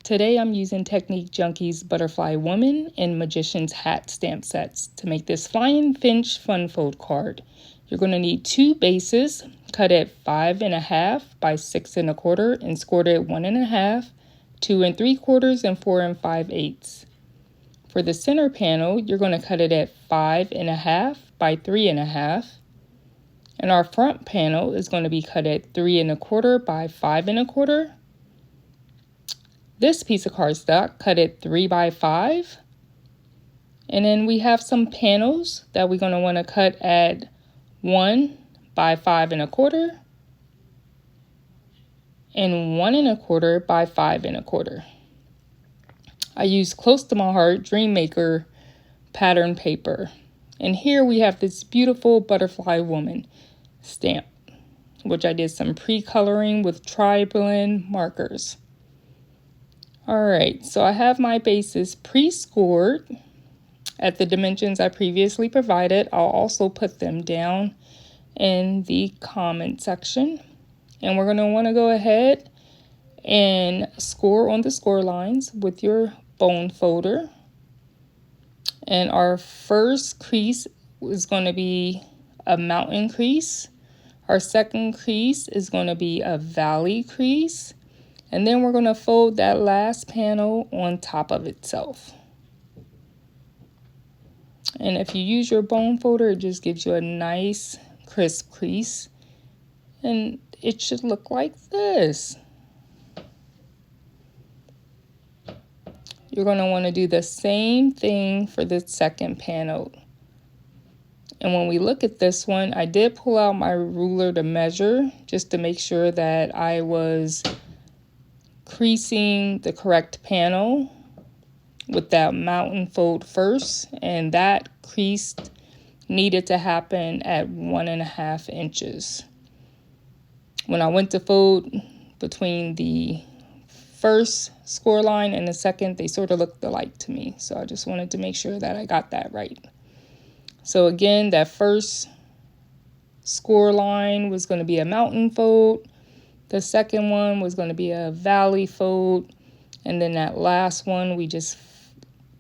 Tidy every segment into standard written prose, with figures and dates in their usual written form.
Today I'm using Technique Junkies Butterfly Woman and Magician's Hat stamp sets to make this Flying Finch fun fold card. You're going to need 2 bases cut at 5.5 by 6 1/4 and scored at 1.5, 2 3/4, and 4 5/8. For the center panel, you're going to cut it at 5.5 by 3 1/2. And our front panel is going to be cut at 3 1/4 by 5 1/4. This piece of cardstock cut at 3 by 5. And then we have some panels that we're going to want to cut at 1 by 5 1/4 and 1 1/4 by 5 1/4. I use Close to My Heart Dream Maker pattern paper. And here we have this beautiful butterfly woman stamp, which I did some pre-coloring with tri-blend markers. Alright, so I have my bases pre-scored at the dimensions I previously provided. I'll also put them down in the comment section. And we're going to want to go ahead and score on the score lines with your bone folder. And our first crease is going to be a mountain crease. Our second crease is going to be a valley crease. And then we're going to fold that last panel on top of itself. And if you use your bone folder, it just gives you a nice crisp crease. And it should look like this. You're going to want to do the same thing for the second panel. And when we look at this one, I did pull out my ruler to measure just to make sure that I was creasing the correct panel with that mountain fold first, and that crease needed to happen at 1.5 inches. When I went to fold between the first score line and the second, they sort of looked alike to me, so I just wanted to make sure that I got that right. So again, that first score line was going to be a mountain fold. The second one was going to be a valley fold. And then that last one, we just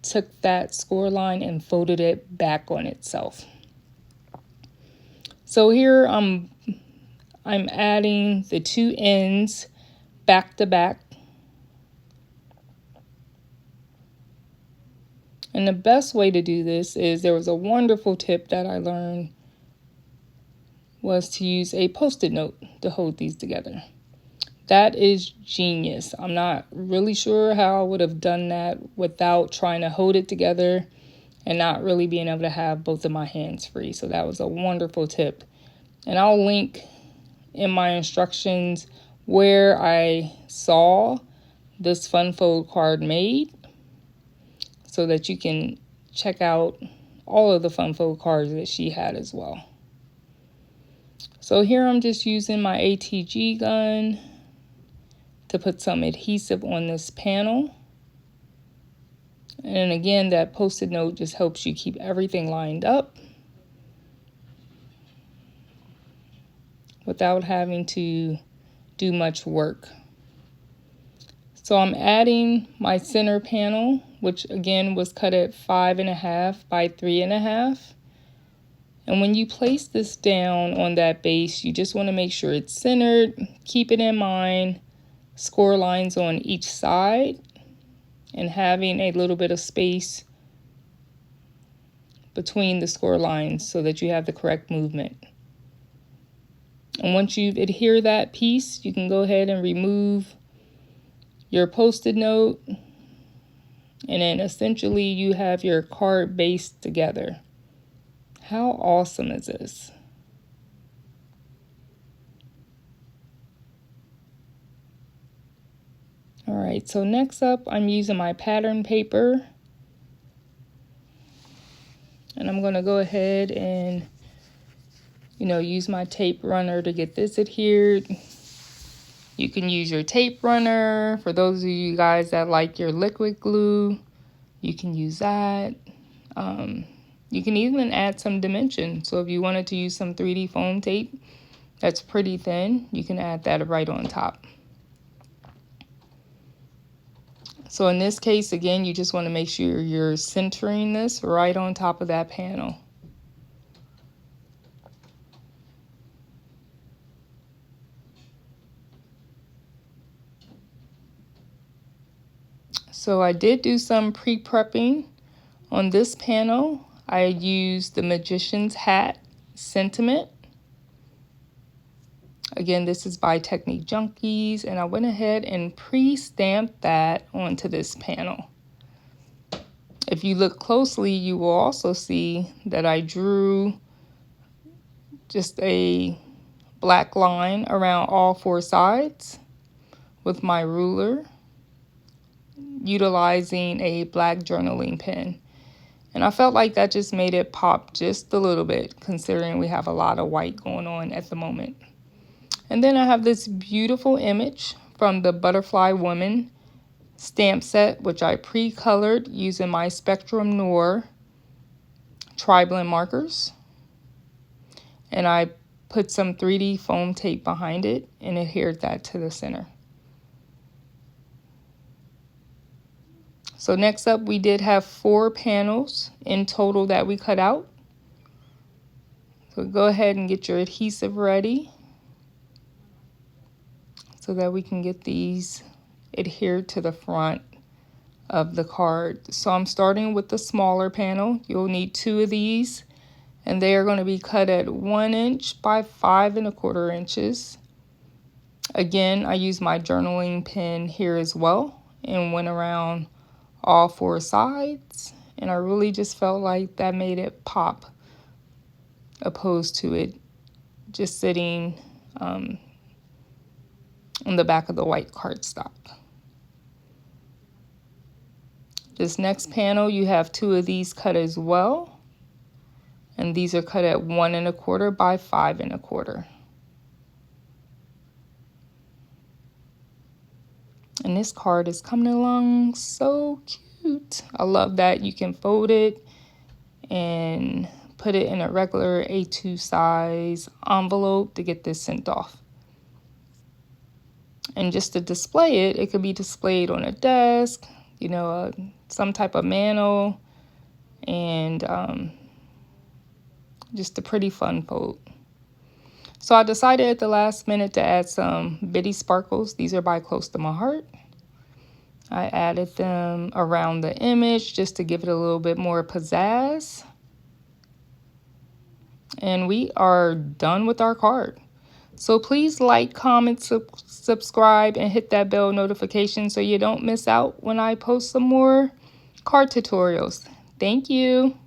took that score line and folded it back on itself. So here I'm adding the 2 ends back to back. And the best way to do this is, there was a wonderful tip that I learned, was to use a Post-it note to hold these together. That is genius. I'm not really sure how I would have done that without trying to hold it together and not really being able to have both of my hands free. So that was a wonderful tip. And I'll link in my instructions where I saw this fun fold card made, so that you can check out all of the fun fold cards that she had as well. So here I'm just using my ATG gun to put some adhesive on this panel. And again, that Post-it note just helps you keep everything lined up without having to do much work. So I'm adding my center panel, which again was cut at 5.5 by 3 1/2. And when you place this down on that base, you just want to make sure it's centered. Keep it in mind, score lines on each side, and having a little bit of space between the score lines so that you have the correct movement. And once you adhere that piece, you can go ahead and remove your Post-it note, and then essentially you have your card base together. How awesome is this? Alright, so next up I'm using my pattern paper, and I'm going to go ahead and use my tape runner to get this adhered. You can use your tape runner. For those of you guys that like your liquid glue, you can use that. You can even add some dimension. So if you wanted to use some 3D foam tape that's pretty thin, you can add that right on top. So in this case, again, you just want to make sure you're centering this right on top of that panel. So I did do some pre-prepping on this panel. I used the Magician's Hat Sentiment. Again, this is by Technique Junkies, and I went ahead and pre-stamped that onto this panel. If you look closely, you will also see that I drew just a black line around all 4 sides with my ruler, utilizing a black journaling pen. And I felt like that just made it pop just a little bit, considering we have a lot of white going on at the moment. And then I have this beautiful image from the Butterfly Woman stamp set, which I pre-colored using my Spectrum Noir tri-blend markers. And I put some 3D foam tape behind it and adhered that to the center. So next up, we did have 4 panels in total that we cut out. So go ahead and get your adhesive ready so that we can get these adhered to the front of the card. So I'm starting with the smaller panel. You'll need 2 of these, and they are going to be cut at 1 inch by 5 1/4 inches. Again, I used my journaling pen here as well and went around all 4 sides, and I really just felt like that made it pop, opposed to it just sitting on the back of the white cardstock. This next panel, you have 2 of these cut as well, and these are cut at 1 1/4 by 5 1/4. And this card is coming along so cute. I love that you can fold it and put it in a regular A2 size envelope to get this sent off. And just to display it, it could be displayed on a desk, you know, some type of mantle, and just a pretty fun fold. So I decided at the last minute to add some bitty sparkles. These are by Close to My Heart. I added them around the image just to give it a little bit more pizzazz. And we are done with our card. So please like, comment, subscribe, and hit that bell notification so you don't miss out when I post some more card tutorials. Thank you.